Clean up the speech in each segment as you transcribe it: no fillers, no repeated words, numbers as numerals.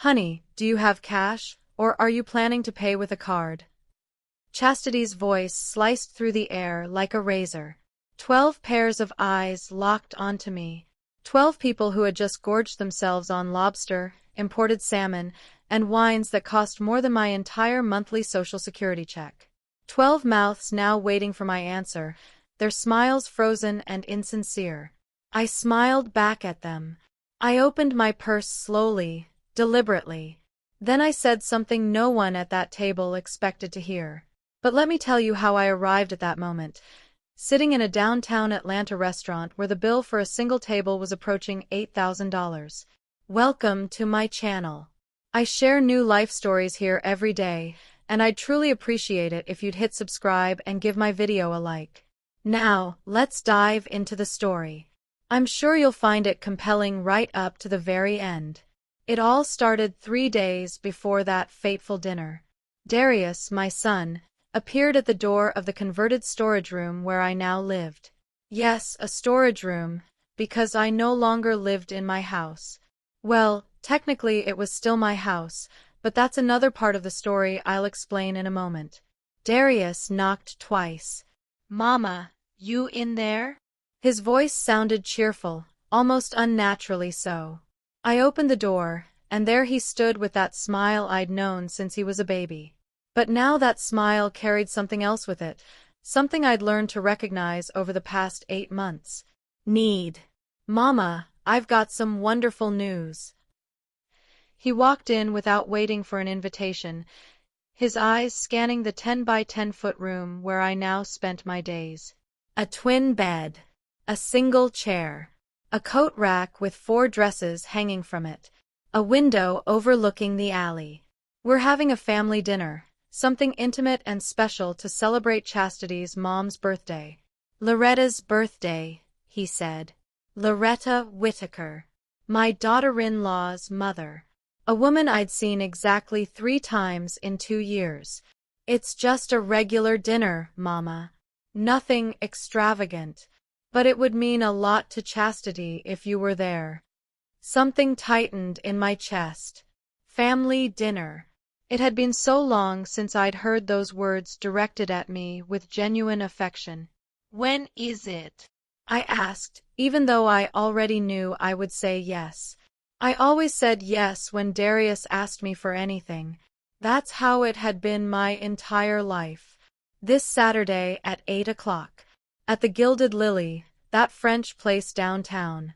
Honey, do you have cash, or are you planning to pay with a card? Chastity's voice sliced through the air like a razor. 12 pairs of eyes locked onto me. 12 people who had just gorged themselves on lobster, imported salmon, and wines that cost more than my entire monthly Social Security check. 12 mouths now waiting for my answer, their smiles frozen and insincere. I smiled back at them. I opened my purse slowly, deliberately. Then I said something no one at that table expected to hear. But let me tell you how I arrived at that moment. Sitting in a downtown Atlanta restaurant where the bill for a single table was approaching $8,000. Welcome to my channel. I share new life stories here every day, and I'd truly appreciate it if you'd hit subscribe and give my video a like. Now, let's dive into the story. I'm sure you'll find it compelling right up to the very end. It all started 3 days before that fateful dinner. Darius, my son, appeared at the door of the converted storage room where I now lived. Yes, a storage room, because I no longer lived in my house. Well, technically it was still my house, but that's another part of the story I'll explain in a moment. Darius knocked twice. "Mama, you in there?" His voice sounded cheerful, almost unnaturally so. I opened the door, and there he stood with that smile I'd known since he was a baby. But now that smile carried something else with it, something I'd learned to recognize over the past 8 months. Need. "Mama, I've got some wonderful news." He walked in without waiting for an invitation, his eyes scanning the 10 by 10-foot room where I now spent my days. A twin bed, a single chair, a coat rack with 4 dresses hanging from it, a window overlooking the alley. "We're having a family dinner. Something intimate and special to celebrate Chastity's mom's birthday." "Loretta's birthday," he said. Loretta Whitaker. My daughter-in-law's mother. A woman I'd seen exactly 3 times in 2 years. "It's just a regular dinner, Mama. Nothing extravagant. But it would mean a lot to Chastity if you were there." Something tightened in my chest. Family dinner. It had been so long since I'd heard those words directed at me with genuine affection. "When is it?" I asked, even though I already knew I would say yes. I always said yes when Darius asked me for anything. That's how it had been my entire life. This Saturday at 8 o'clock. At the Gilded Lily, that French place downtown.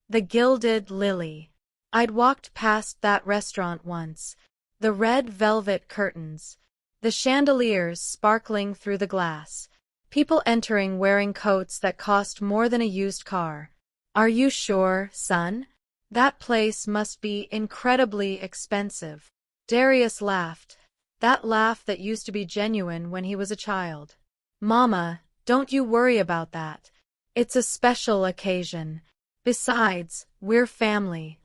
The Gilded Lily. I'd walked past that restaurant once. The red velvet curtains. The chandeliers sparkling through the glass. People entering wearing coats that cost more than a used car. "Are you sure, son? That place must be incredibly expensive." Darius laughed. That laugh that used to be genuine when he was a child. "Mama, don't you worry about that. It's a special occasion. Besides, we're family."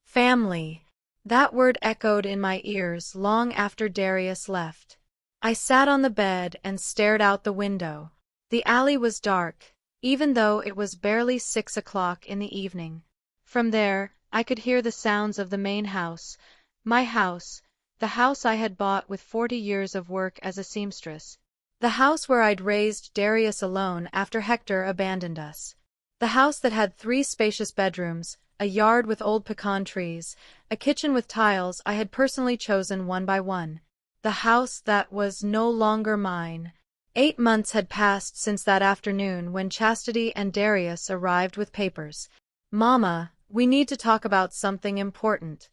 Family. That word echoed in my ears long after Darius left. I sat on the bed and stared out the window. The alley was dark, even though it was barely 6 o'clock in the evening. From there, I could hear the sounds of the main house, my house, the house I had bought with 40 years of work as a seamstress. The house where I'd raised Darius alone after Hector abandoned us. The house that had 3 spacious bedrooms, a yard with old pecan trees, a kitchen with tiles I had personally chosen one by one. The house that was no longer mine. 8 months had passed since that afternoon when Chastity and Darius arrived with papers. "Mama, we need to talk about something important."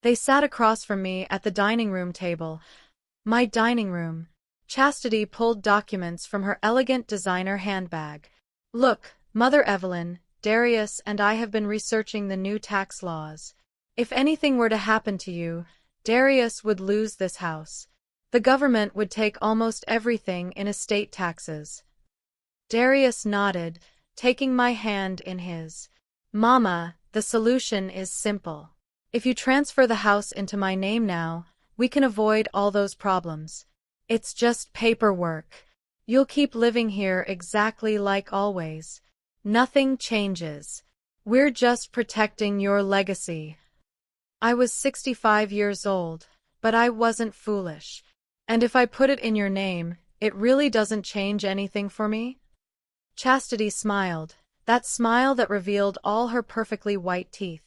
They sat across from me at the dining room table. My dining room. Chastity pulled documents from her elegant designer handbag. "Look, Mother Evelyn, Darius and I have been researching the new tax laws. If anything were to happen to you, Darius would lose this house. The government would take almost everything in estate taxes." Darius nodded, taking my hand in his. "Mama, the solution is simple. If you transfer the house into my name now, we can avoid all those problems. It's just paperwork. You'll keep living here exactly like always. Nothing changes. We're just protecting your legacy." I was 65 years old, but I wasn't foolish. And if I put it in your name, it really doesn't change anything for me? Chastity smiled, that smile that revealed all her perfectly white teeth.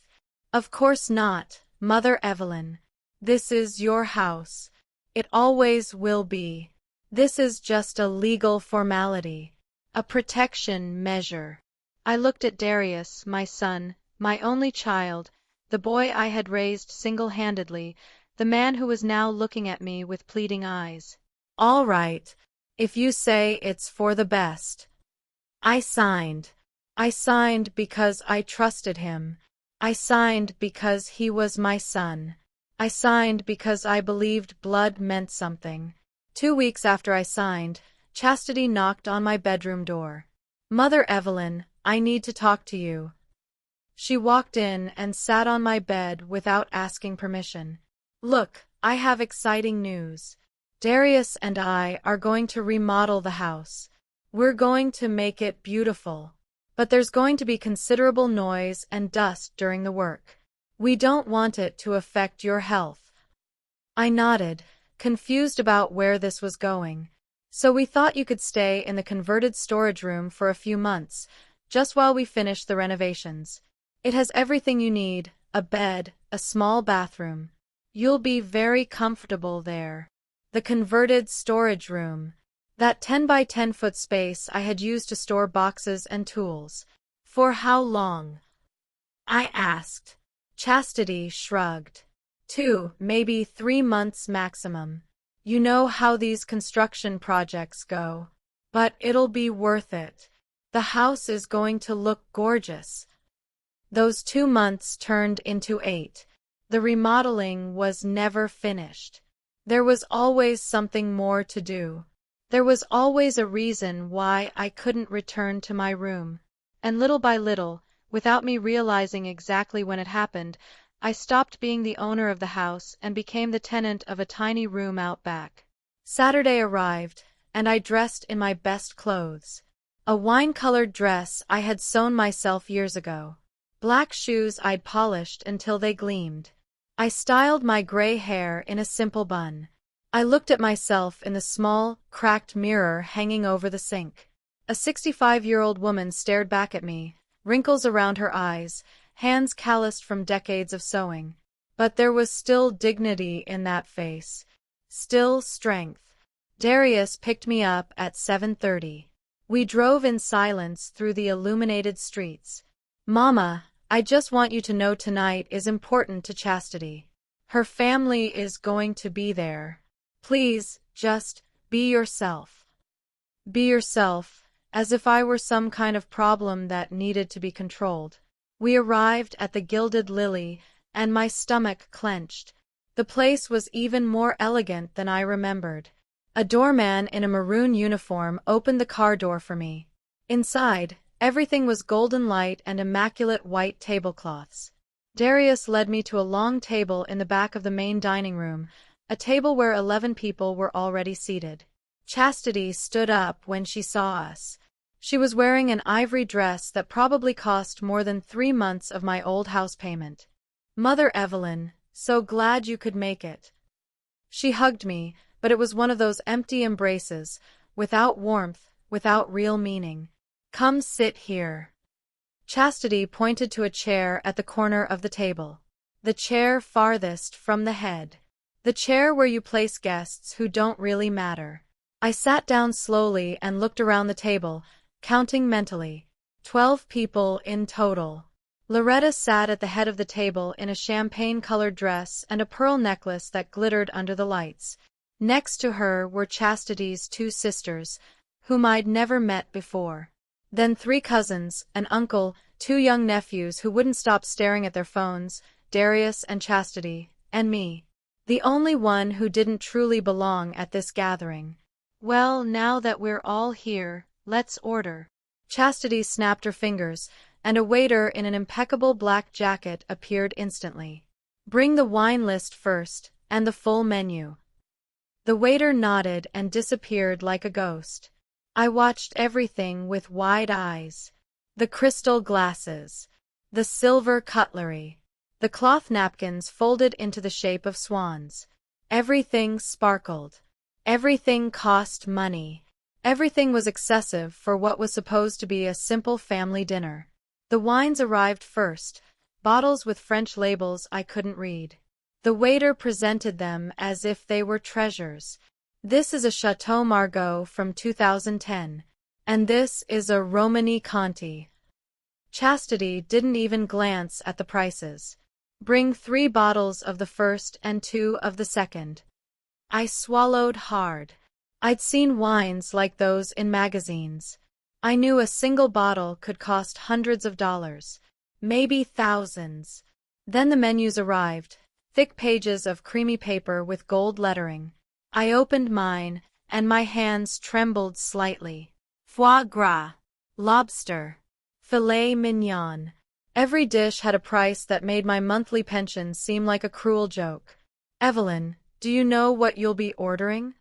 Of course not, Mother Evelyn. This is your house. It always will be. This is just a legal formality, a protection measure. I looked at Darius, my son, my only child, the boy I had raised single-handedly, the man who was now looking at me with pleading eyes. All right, if you say it's for the best. I signed. I signed because I trusted him. I signed because he was my son. I signed because I believed blood meant something. 2 weeks after I signed, Chastity knocked on my bedroom door. Mother Evelyn, I need to talk to you. She walked in and sat on my bed without asking permission. Look, I have exciting news. Darius and I are going to remodel the house. We're going to make it beautiful. But there's going to be considerable noise and dust during the work. We don't want it to affect your health. I nodded, confused about where this was going. So we thought you could stay in the converted storage room for a few months, just while we finish the renovations. It has everything you need, a bed, a small bathroom. You'll be very comfortable there. The converted storage room. That 10 by 10 foot space I had used to store boxes and tools. For how long? I asked. Chastity shrugged. 2, maybe 3 months maximum. You know how these construction projects go. But it'll be worth it. The house is going to look gorgeous. Those 2 months turned into 8. The remodeling was never finished. There was always something more to do. There was always a reason why I couldn't return to my room. And little by little, without me realizing exactly when it happened, I stopped being the owner of the house and became the tenant of a tiny room out back. Saturday arrived, and I dressed in my best clothes. A wine-colored dress I had sewn myself years ago. Black shoes I'd polished until they gleamed. I styled my gray hair in a simple bun. I looked at myself in the small, cracked mirror hanging over the sink. A 65-year-old woman stared back at me, wrinkles around her eyes, hands calloused from decades of sewing. But there was still dignity in that face. Still strength. Darius picked me up at 7:30. We drove in silence through the illuminated streets. Mama, I just want you to know tonight is important to Chastity. Her family is going to be there. Please, just be yourself. Be yourself, as if I were some kind of problem that needed to be controlled. We arrived at the Gilded Lily, and my stomach clenched. The place was even more elegant than I remembered. A doorman in a maroon uniform opened the car door for me. Inside, everything was golden light and immaculate white tablecloths. Darius led me to a long table in the back of the main dining room, a table where 11 people were already seated. Chastity stood up when she saw us. She was wearing an ivory dress that probably cost more than 3 months of my old house payment. Mother Evelyn, so glad you could make it. She hugged me, but it was one of those empty embraces, without warmth, without real meaning. Come sit here. Chastity pointed to a chair at the corner of the table. The chair farthest from the head. The chair where you place guests who don't really matter. I sat down slowly and looked around the table, counting mentally. 12 people in total. Loretta sat at the head of the table in a champagne-colored dress and a pearl necklace that glittered under the lights. Next to her were Chastity's 2 sisters, whom I'd never met before. Then 3 cousins, an uncle, 2 young nephews who wouldn't stop staring at their phones, Darius and Chastity, and me. The only one who didn't truly belong at this gathering. Well, now that we're all here, let's order. Chastity snapped her fingers, and a waiter in an impeccable black jacket appeared instantly. Bring the wine list first, and the full menu. The waiter nodded and disappeared like a ghost. I watched everything with wide eyes. The crystal glasses. The silver cutlery. The cloth napkins folded into the shape of swans. Everything sparkled. Everything cost money. Everything was excessive for what was supposed to be a simple family dinner. The wines arrived first, bottles with French labels I couldn't read. The waiter presented them as if they were treasures. This is a Chateau Margaux from 2010. And this is a Romani Conti. Chastity didn't even glance at the prices. Bring 3 bottles of the first and 2 of the second. I swallowed hard. I'd seen wines like those in magazines. I knew a single bottle could cost hundreds of dollars, maybe thousands. Then the menus arrived, thick pages of creamy paper with gold lettering. I opened mine, and my hands trembled slightly. Foie gras, lobster, filet mignon. Every dish had a price that made my monthly pension seem like a cruel joke. Evelyn, do you know what you'll be ordering?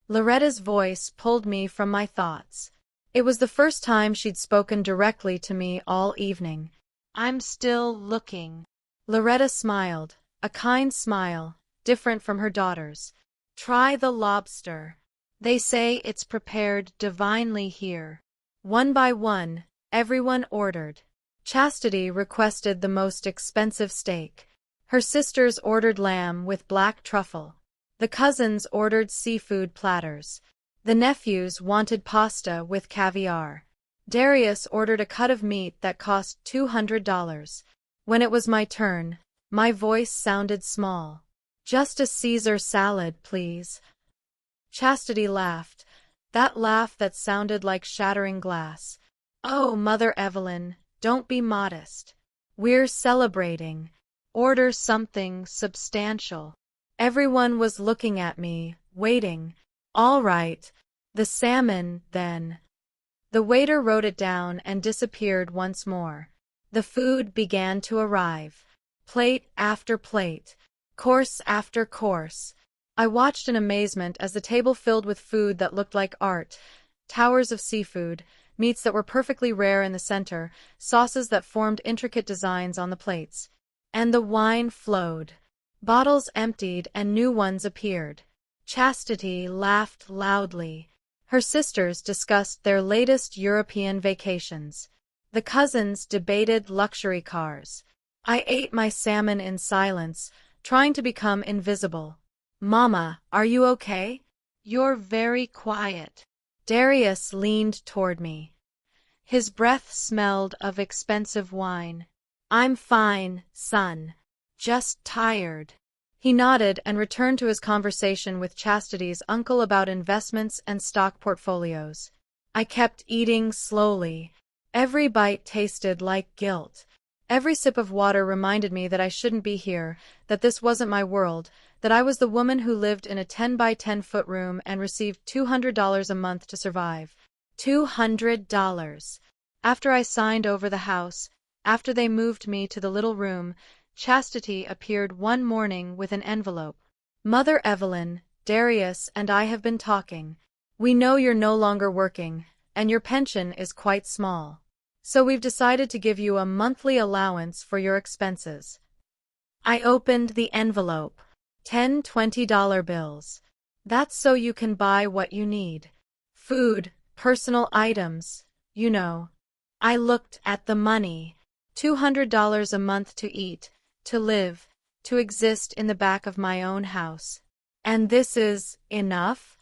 Loretta's voice pulled me from my thoughts. It was the first time she'd spoken directly to me all evening. I'm still looking. Loretta smiled, a kind smile, different from her daughter's. Try the lobster. They say it's prepared divinely here. One by one, everyone ordered. Chastity requested the most expensive steak. Her sisters ordered lamb with black truffle. The cousins ordered seafood platters. The nephews wanted pasta with caviar. Darius ordered a cut of meat that cost $200. When it was my turn, my voice sounded small. Just a Caesar salad, please. Chastity laughed, that laugh that sounded like shattering glass. Oh, Mother Evelyn, don't be modest. We're celebrating. Order something substantial. Everyone was looking at me, waiting. All right, the salmon, then. The waiter wrote it down and disappeared once more. The food began to arrive. Plate after plate, course after course. I watched in amazement as the table filled with food that looked like art. Towers of seafood, meats that were perfectly rare in the center, sauces that formed intricate designs on the plates. And the wine flowed. Bottles emptied and new ones appeared. Chastity laughed loudly. Her sisters discussed their latest European vacations. The cousins debated luxury cars. I ate my salmon in silence, trying to become invisible. Mama, are you okay? You're very quiet. Darius leaned toward me. His breath smelled of expensive wine. I'm fine, son. Just tired. He nodded and returned to his conversation with Chastity's uncle about investments and stock portfolios. I kept eating slowly. Every bite tasted like guilt. Every sip of water reminded me that I shouldn't be here, that this wasn't my world, that I was the woman who lived in a 10 by 10-foot room and received $200 a month to survive. $200. After I signed over the house, after they moved me to the little room, Chastity appeared one morning with an envelope. Mother Evelyn, Darius and I have been talking. We know you're no longer working, and your pension is quite small. So we've decided to give you a monthly allowance for your expenses. I opened the envelope. 10 $20 bills. That's so you can buy what you need. Food, personal items, you know. I looked at the money. $200 a month to eat, to live, to exist in the back of my own house. And this is enough?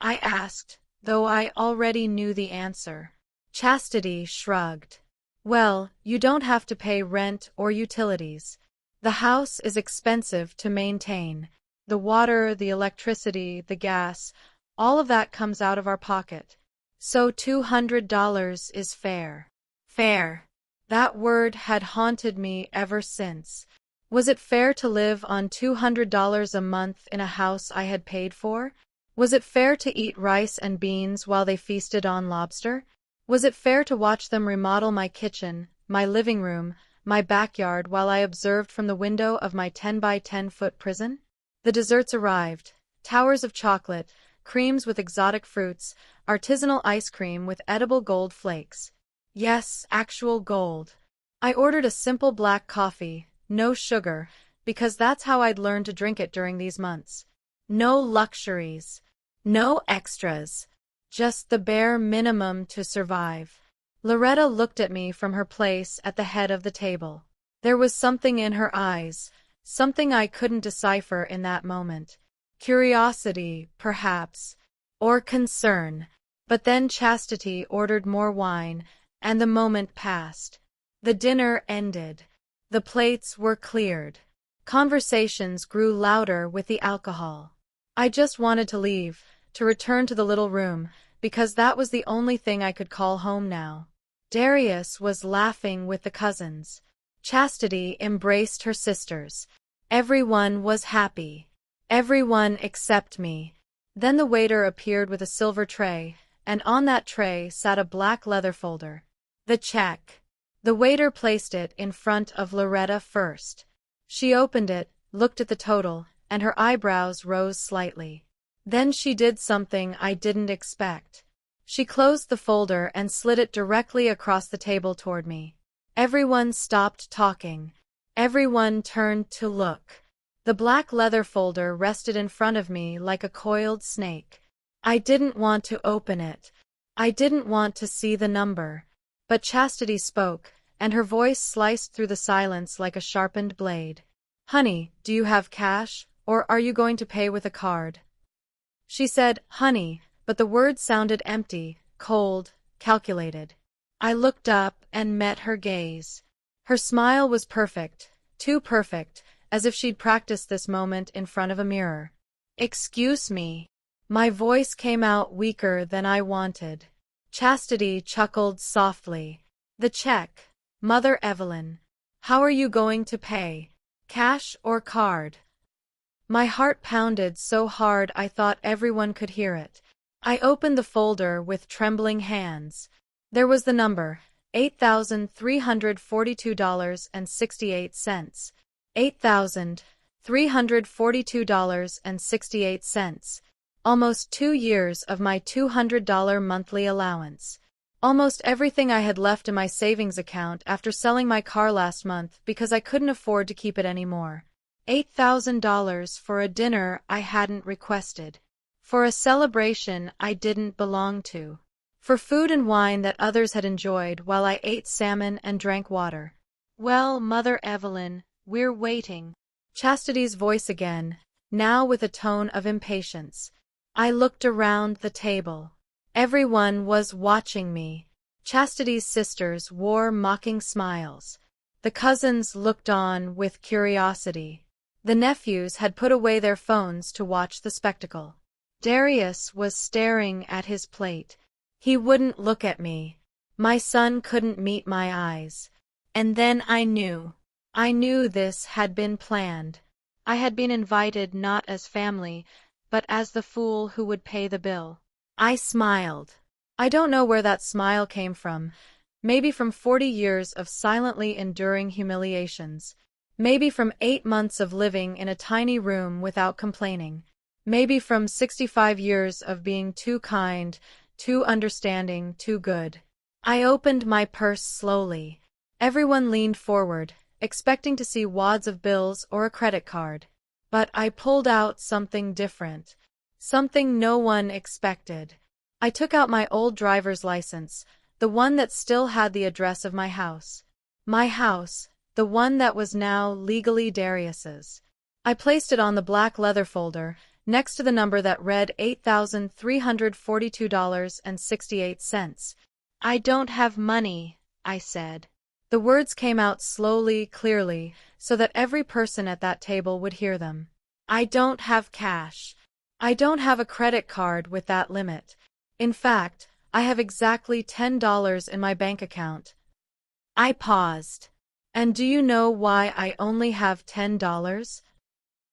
I asked, though I already knew the answer. Chastity shrugged. Well, you don't have to pay rent or utilities. The house is expensive to maintain. The water, the electricity, the gas, all of that comes out of our pocket. So $200 is fair. Fair. That word had haunted me ever since. Was it fair to live on $200 a month in a house I had paid for? Was it fair to eat rice and beans while they feasted on lobster? Was it fair to watch them remodel my kitchen, my living room, my backyard while I observed from the window of my 10 by 10-foot prison? The desserts arrived. Towers of chocolate, creams with exotic fruits, artisanal ice cream with edible gold flakes. Yes, actual gold. I ordered a simple black coffee, no sugar, because that's how I'd learned to drink it during these months. No luxuries, no extras, just the bare minimum to survive. Loretta looked at me from her place at the head of the table. There was something in her eyes, something I couldn't decipher in that moment. Curiosity, perhaps, or concern. But then Chastity ordered more wine, and the moment passed. The dinner ended. The plates were cleared. Conversations grew louder with the alcohol. I just wanted to leave, to return to the little room, because that was the only thing I could call home now. Darius was laughing with the cousins. Chastity embraced her sisters. Everyone was happy. Everyone except me. Then the waiter appeared with a silver tray, and on that tray sat a black leather folder. The check. The waiter placed it in front of Loretta first. She opened it, looked at the total, and her eyebrows rose slightly. Then she did something I didn't expect. She closed the folder and slid it directly across the table toward me. Everyone stopped talking. Everyone turned to look. The black leather folder rested in front of me like a coiled snake. I didn't want to open it. I didn't want to see the number. But Chastity spoke, and her voice sliced through the silence like a sharpened blade. "Honey, do you have cash, or are you going to pay with a card?" She said, "Honey," but the words sounded empty, cold, calculated. I looked up and met her gaze. Her smile was perfect, too perfect, as if she'd practiced this moment in front of a mirror. "Excuse me." My voice came out weaker than I wanted. Chastity chuckled softly. "The check. Mother Evelyn. How are you going to pay? Cash or card?" My heart pounded so hard I thought everyone could hear it. I opened the folder with trembling hands. There was the number, $8,342.68. $8,342.68. Almost 2 years of my $200 monthly allowance. Almost everything I had left in my savings account after selling my car last month because I couldn't afford to keep it anymore. $8,000 for a dinner I hadn't requested. For a celebration I didn't belong to. For food and wine that others had enjoyed while I ate salmon and drank water. "Well, Mother Evelyn, we're waiting." Chastity's voice again, now with a tone of impatience. I looked around the table. Everyone was watching me. Chastity's sisters wore mocking smiles. The cousins looked on with curiosity. The nephews had put away their phones to watch the spectacle. Darius was staring at his plate. He wouldn't look at me. My son couldn't meet my eyes. And then I knew. I knew this had been planned. I had been invited not as family, but as the fool who would pay the bill. I smiled. I don't know where that smile came from. Maybe from 40 years of silently enduring humiliations. Maybe from 8 months of living in a tiny room without complaining. Maybe from 65 years of being too kind, too understanding, too good. I opened my purse slowly. Everyone leaned forward, expecting to see wads of bills or a credit card. But I pulled out something different. Something no one expected. I took out my old driver's license, the one that still had the address of my house. My house, the one that was now legally Darius's. I placed it on the black leather folder, next to the number that read $8,342.68. "I don't have money," I said. The words came out slowly, clearly, so that every person at that table would hear them. "I don't have cash. I don't have a credit card with that limit. In fact, I have exactly $10 in my bank account." I paused. "And do you know why I only have $10?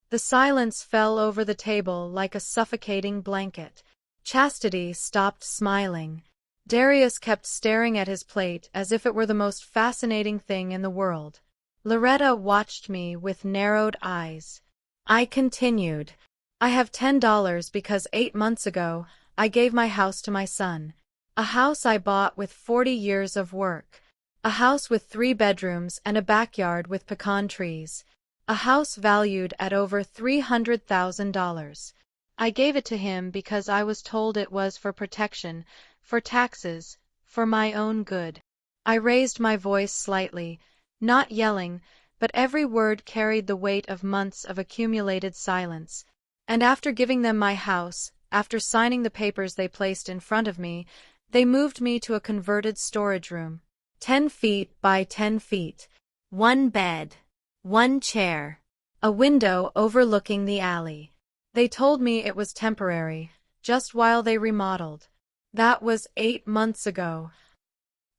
The silence fell over the table like a suffocating blanket. Chastity stopped smiling. Darius kept staring at his plate as if it were the most fascinating thing in the world. Loretta watched me with narrowed eyes. I continued. "I have $10 because 8 months ago, I gave my house to my son. A house I bought with 40 years of work. A house with 3 bedrooms and a backyard with pecan trees. A house valued at over $300,000. I gave it to him because I was told it was for protection, for taxes, for my own good. I raised my voice slightly, not yelling, but every word carried the weight of months of accumulated silence. And after giving them my house, after signing the papers they placed in front of me, they moved me to a converted storage room. 10 feet by 10 feet. 1 bed. 1 chair. A window overlooking the alley. They told me it was temporary, just while they remodeled. That was 8 months ago.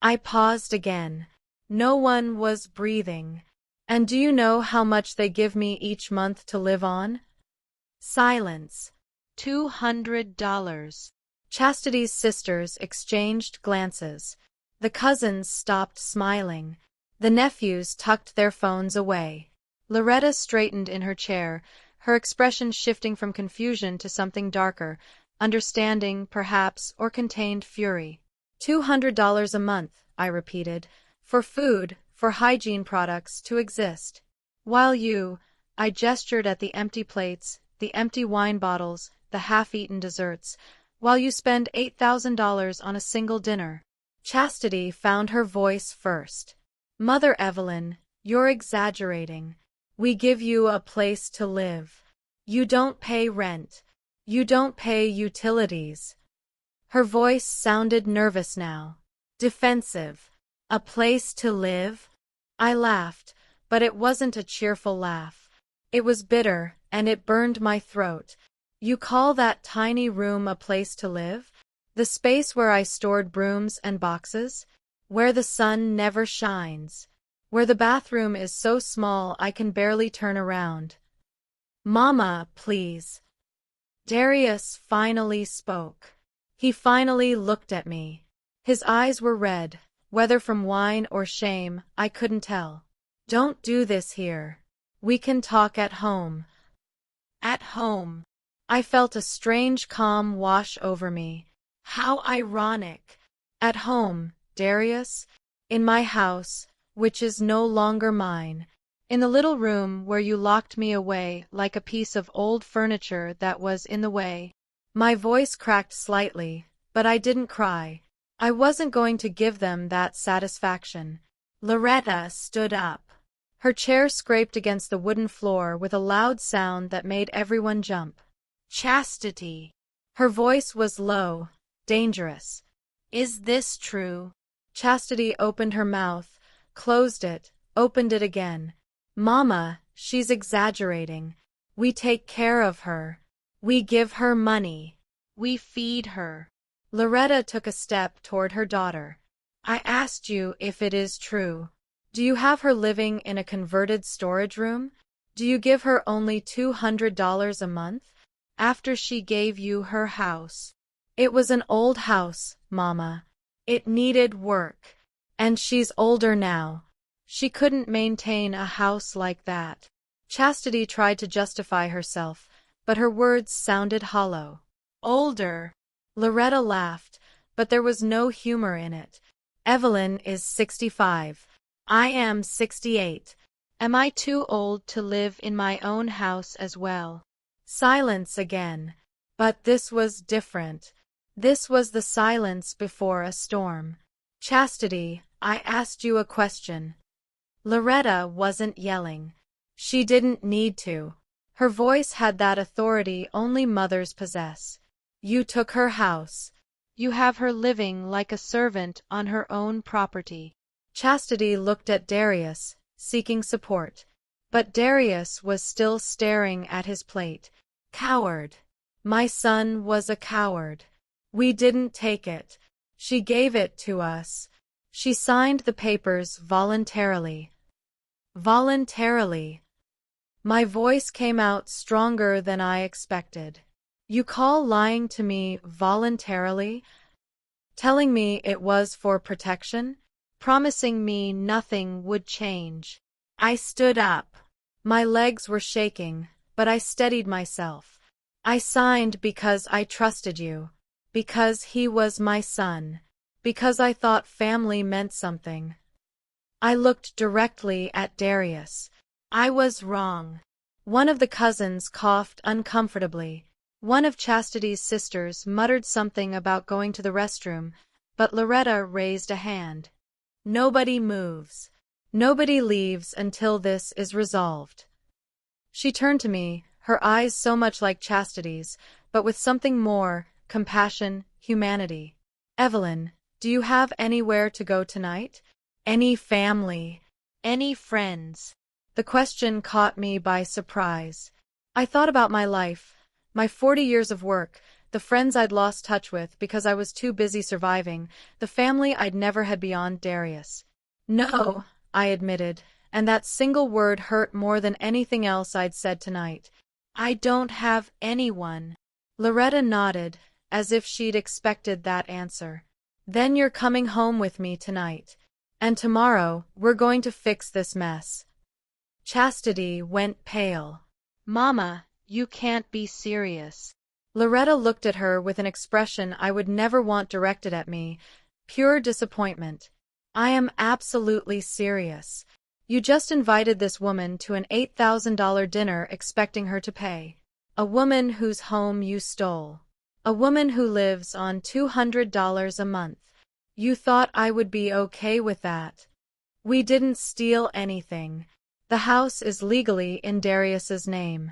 I paused again. No one was breathing. And do you know how much they give me each month to live on? Silence. $200. Chastity's sisters exchanged glances. The cousins stopped smiling. The nephews tucked their phones away. Loretta straightened in her chair, her expression shifting from confusion to something darker, understanding, perhaps, or contained fury. $200 a month, I repeated, for food, for hygiene products, to exist. While you, I gestured at the empty plates, the empty wine bottles, the half-eaten desserts, while you spend $8,000 on a single dinner. Chastity found her voice first. Mother Evelyn, you're exaggerating. We give you a place to live. You don't pay rent. You don't pay utilities. Her voice sounded nervous now. Defensive. A place to live? I laughed, but it wasn't a cheerful laugh. It was bitter, and it burned my throat. You call that tiny room a place to live? The space where I stored brooms and boxes? Where the sun never shines? Where the bathroom is so small I can barely turn around? Mama, please. Darius finally spoke. He finally looked at me. His eyes were red, whether from wine or shame, I couldn't tell. Don't do this here. We can talk at home. At home. I felt a strange calm wash over me. How ironic. At home, Darius. In my house, which is no longer mine. In the little room where you locked me away like a piece of old furniture that was in the way. My voice cracked slightly, but I didn't cry. I wasn't going to give them that satisfaction. Loretta stood up. Her chair scraped against the wooden floor with a loud sound that made everyone jump. Chastity. Her voice was low, dangerous. Is this true? Chastity opened her mouth, closed it, opened it again. Mama, she's exaggerating. We take care of her. We give her money. We feed her. Loretta took a step toward her daughter. I asked you if it is true. Do you have her living in a converted storage room? Do you give her only $200 a month? After she gave you her house. It was an old house, Mama. It needed work. And she's older now. She couldn't maintain a house like that. Chastity tried to justify herself, but her words sounded hollow. Older. Loretta laughed, but there was no humor in it. Evelyn is 65. I am 68. Am I too old to live in my own house as well? Silence again. But this was different. This was the silence before a storm. Chastity, I asked you a question. Loretta wasn't yelling. She didn't need to. Her voice had that authority only mothers possess. You took her house. You have her living like a servant on her own property. Chastity looked at Darius, seeking support. But Darius was still staring at his plate. Coward. My son was a coward. We didn't take it. She gave it to us. She signed the papers voluntarily. Voluntarily. My voice came out stronger than I expected. You call lying to me voluntarily? Telling me it was for protection? Promising me nothing would change? I stood up. My legs were shaking, but I steadied myself. I signed because I trusted you. Because he was my son. Because I thought family meant something. I looked directly at Darius. I was wrong. One of the cousins coughed uncomfortably. One of Chastity's sisters muttered something about going to the restroom, but Loretta raised a hand. Nobody moves. Nobody leaves until this is resolved. She turned to me, her eyes so much like Chastity's, but with something more, compassion, humanity. Evelyn, do you have anywhere to go tonight? Any family? Any friends? The question caught me by surprise. I thought about my life, my 40 years of work, the friends I'd lost touch with because I was too busy surviving, the family I'd never had beyond Darius. No, I admitted, and that single word hurt more than anything else I'd said tonight. I don't have anyone. Loretta nodded, as if she'd expected that answer. Then you're coming home with me tonight. And tomorrow, we're going to fix this mess. Chastity went pale. Mama, you can't be serious. Loretta looked at her with an expression I would never want directed at me, pure disappointment. I am absolutely serious. You just invited this woman to an $8,000 dinner expecting her to pay. A woman whose home you stole. A woman who lives on $200 a month. You thought I would be okay with that. We didn't steal anything. The house is legally in Darius's name.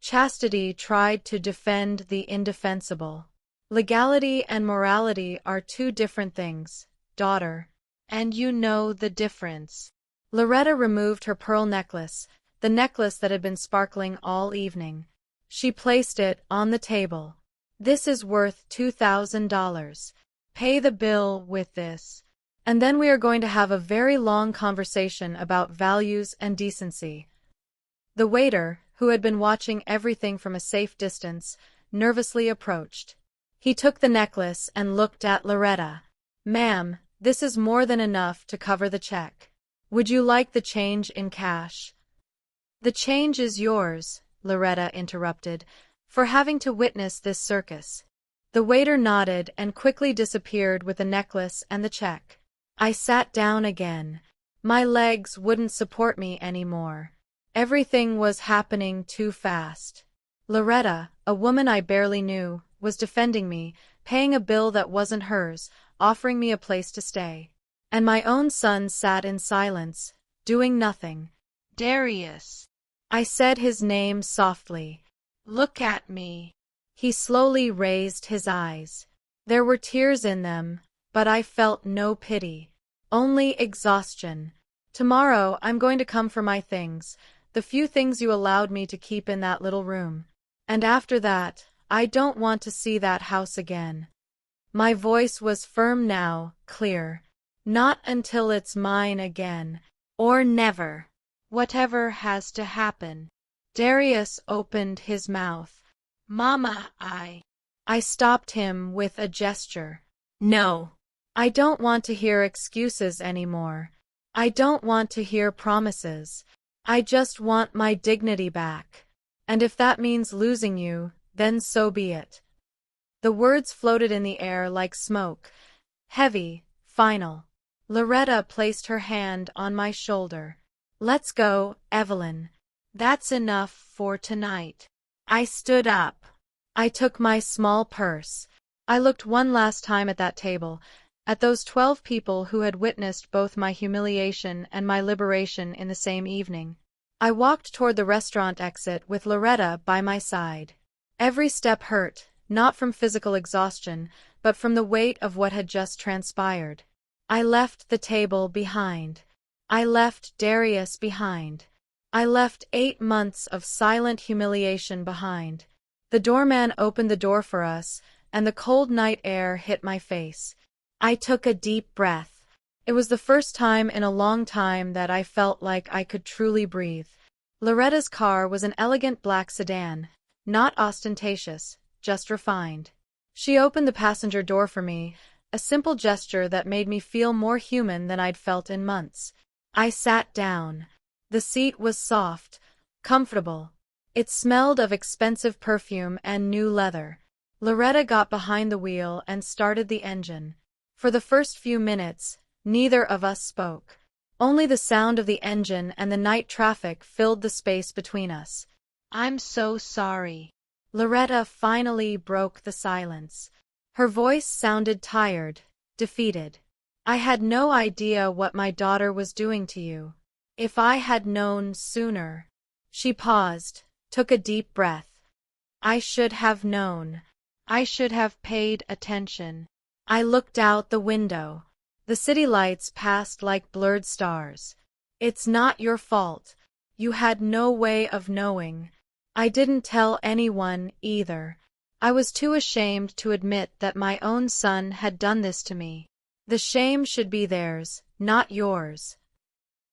Chastity tried to defend the indefensible. Legality and morality are two different things, daughter. And you know the difference. Loretta removed her pearl necklace, the necklace that had been sparkling all evening. She placed it on the table. This is worth $2,000. Pay the bill with this. And then we are going to have a very long conversation about values and decency. The waiter, who had been watching everything from a safe distance, nervously approached. He took the necklace and looked at Loretta. Ma'am, this is more than enough to cover the check. Would you like the change in cash? The change is yours, Loretta interrupted, for having to witness this circus. The waiter nodded and quickly disappeared with the necklace and the check. I sat down again. My legs wouldn't support me anymore. Everything was happening too fast. Loretta, a woman I barely knew, was defending me, paying a bill that wasn't hers, offering me a place to stay. And my own son sat in silence, doing nothing. Darius. I said his name softly. Look at me. He slowly raised his eyes. There were tears in them, but I felt no pity. Only exhaustion. Tomorrow I'm going to come for my things, the few things you allowed me to keep in that little room. And after that, I don't want to see that house again. My voice was firm now, clear. Not until it's mine again. Or never. Whatever has to happen. Darius opened his mouth. Mama, I stopped him with a gesture. No. I don't want to hear excuses anymore. I don't want to hear promises. I just want my dignity back. And if that means losing you, then so be it. The words floated in the air like smoke. Heavy, final. Loretta placed her hand on my shoulder. Let's go, Evelyn. That's enough for tonight. I stood up. I took my small purse. I looked one last time at that table, at those 12 people who had witnessed both my humiliation and my liberation in the same evening. I walked toward the restaurant exit with Loretta by my side. Every step hurt, not from physical exhaustion, but from the weight of what had just transpired. I left the table behind. I left Darius behind. I left 8 months of silent humiliation behind. The doorman opened the door for us, and the cold night air hit my face. I took a deep breath. It was the first time in a long time that I felt like I could truly breathe. Loretta's car was an elegant black sedan, not ostentatious, just refined. She opened the passenger door for me, a simple gesture that made me feel more human than I'd felt in months. I sat down. The seat was soft, comfortable. It smelled of expensive perfume and new leather. Loretta got behind the wheel and started the engine. For the first few minutes, neither of us spoke. Only the sound of the engine and the night traffic filled the space between us. "I'm so sorry." Loretta finally broke the silence. Her voice sounded tired, defeated. "I had no idea what my daughter was doing to you. If I had known sooner." She paused, took a deep breath. "I should have known. I should have paid attention." I looked out the window. The city lights passed like blurred stars. "It's not your fault. You had no way of knowing." I didn't tell anyone, either. I was too ashamed to admit that my own son had done this to me. The shame should be theirs, not yours.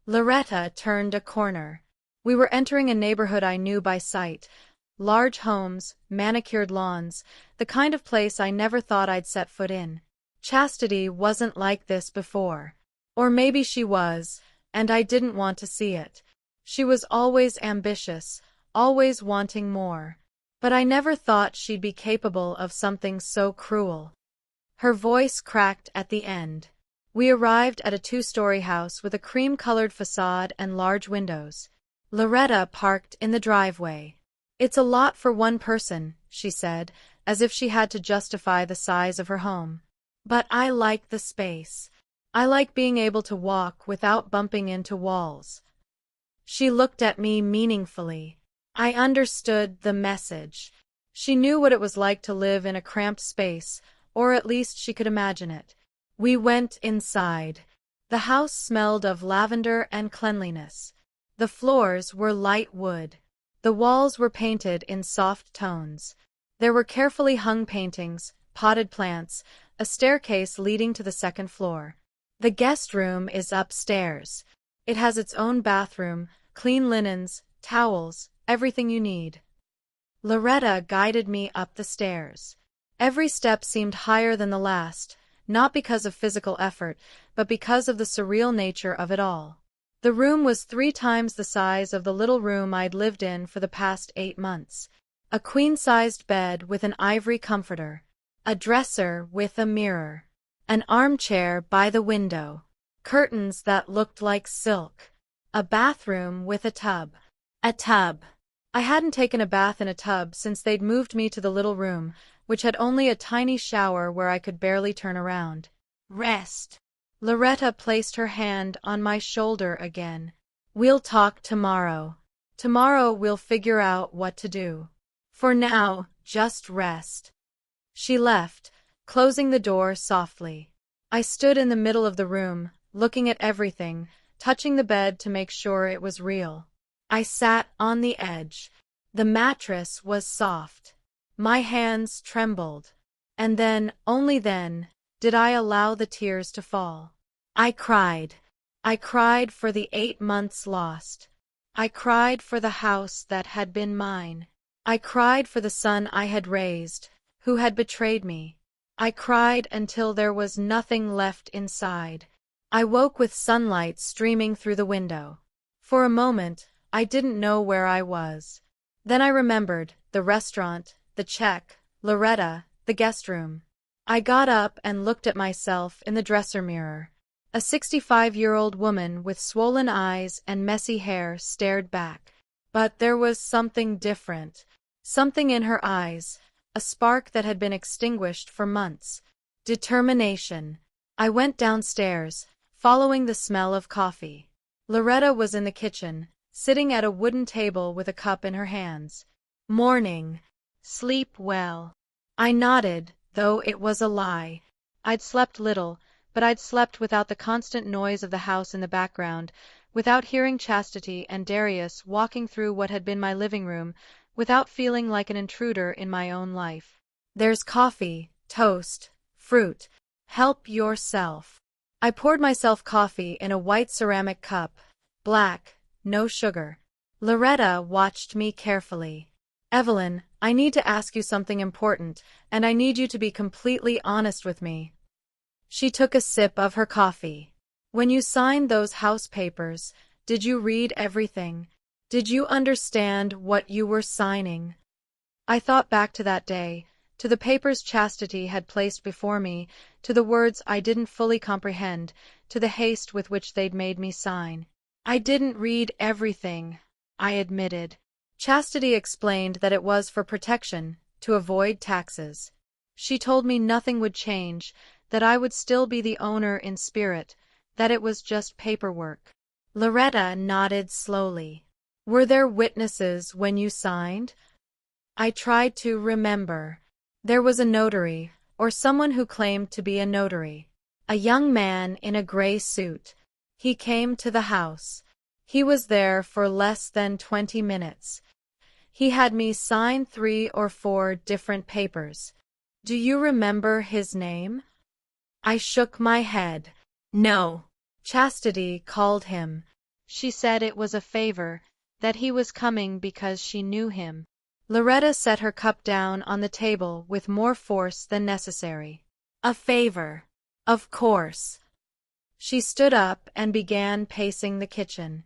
Loretta turned a corner. We were entering a neighborhood I knew by sight. Large homes, manicured lawns, the kind of place I never thought I'd set foot in. Chastity wasn't like this before. Or maybe she was, and I didn't want to see it. She was always ambitious, always wanting more. But I never thought she'd be capable of something so cruel. Her voice cracked at the end. We arrived at a two-story house with a cream-colored facade and large windows. Loretta parked in the driveway. "It's a lot for one person," she said, as if she had to justify the size of her home. "But I like the space. I like being able to walk without bumping into walls." She looked at me meaningfully. I understood the message. She knew what it was like to live in a cramped space, or at least she could imagine it. We went inside. The house smelled of lavender and cleanliness. The floors were light wood. The walls were painted in soft tones. There were carefully hung paintings, potted plants, a staircase leading to the second floor. "The guest room is upstairs. It has its own bathroom, clean linens, towels, everything you need." Loretta guided me up the stairs. Every step seemed higher than the last, not because of physical effort, but because of the surreal nature of it all. The room was 3 times the size of the little room I'd lived in for the past 8 months. A queen-sized bed with an ivory comforter. A dresser with a mirror. An armchair by the window. Curtains that looked like silk. A bathroom with a tub. A tub. I hadn't taken a bath in a tub since they'd moved me to the little room, which had only a tiny shower where I could barely turn around. "Rest." Loretta placed her hand on my shoulder again. "We'll talk tomorrow. Tomorrow we'll figure out what to do. For now, just rest." She left, closing the door softly. I stood in the middle of the room, looking at everything, touching the bed to make sure it was real. I sat on the edge. The mattress was soft. My hands trembled. And then, only then, did I allow the tears to fall. I cried. I cried for the 8 months lost. I cried for the house that had been mine. I cried for the son I had raised, who had betrayed me. I cried until there was nothing left inside. I woke with sunlight streaming through the window. For a moment, I didn't know where I was. Then I remembered the restaurant, the check, Loretta, the guest room. I got up and looked at myself in the dresser mirror. A 65-year-old woman with swollen eyes and messy hair stared back. But there was something different. Something in her eyes, a spark that had been extinguished for months. Determination. I went downstairs, following the smell of coffee. Loretta was in the kitchen, sitting at a wooden table with a cup in her hands. "Morning. Sleep well." I nodded, though it was a lie. I'd slept little, but I'd slept without the constant noise of the house in the background, without hearing Chastity and Darius walking through what had been my living room, without feeling like an intruder in my own life. "There's coffee, toast, fruit. Help yourself." I poured myself coffee in a white ceramic cup. Black, no sugar. Loretta watched me carefully. "Evelyn, I need to ask you something important, and I need you to be completely honest with me." She took a sip of her coffee. "When you signed those house papers, did you read everything? Did you understand what you were signing?" I thought back to that day, To the papers Chastity had placed before me, to the words I didn't fully comprehend, to the haste with which they'd made me sign. I didn't read everything, I admitted. Chastity explained that it was for protection, to avoid taxes. She told me nothing would change, that I would still be the owner in spirit, that it was just paperwork. Loretta nodded slowly. Were there witnesses when you signed? I tried to remember. There was a notary, or someone who claimed to be a notary. A young man in a gray suit. He came to the house. He was there for less than 20 minutes. He had me sign 3 or 4 different papers. Do you remember his name? I shook my head. No. Chastity called him. She said it was a favor, that he was coming because she knew him. Loretta set her cup down on the table with more force than necessary. A favor. Of course. She stood up and began pacing the kitchen.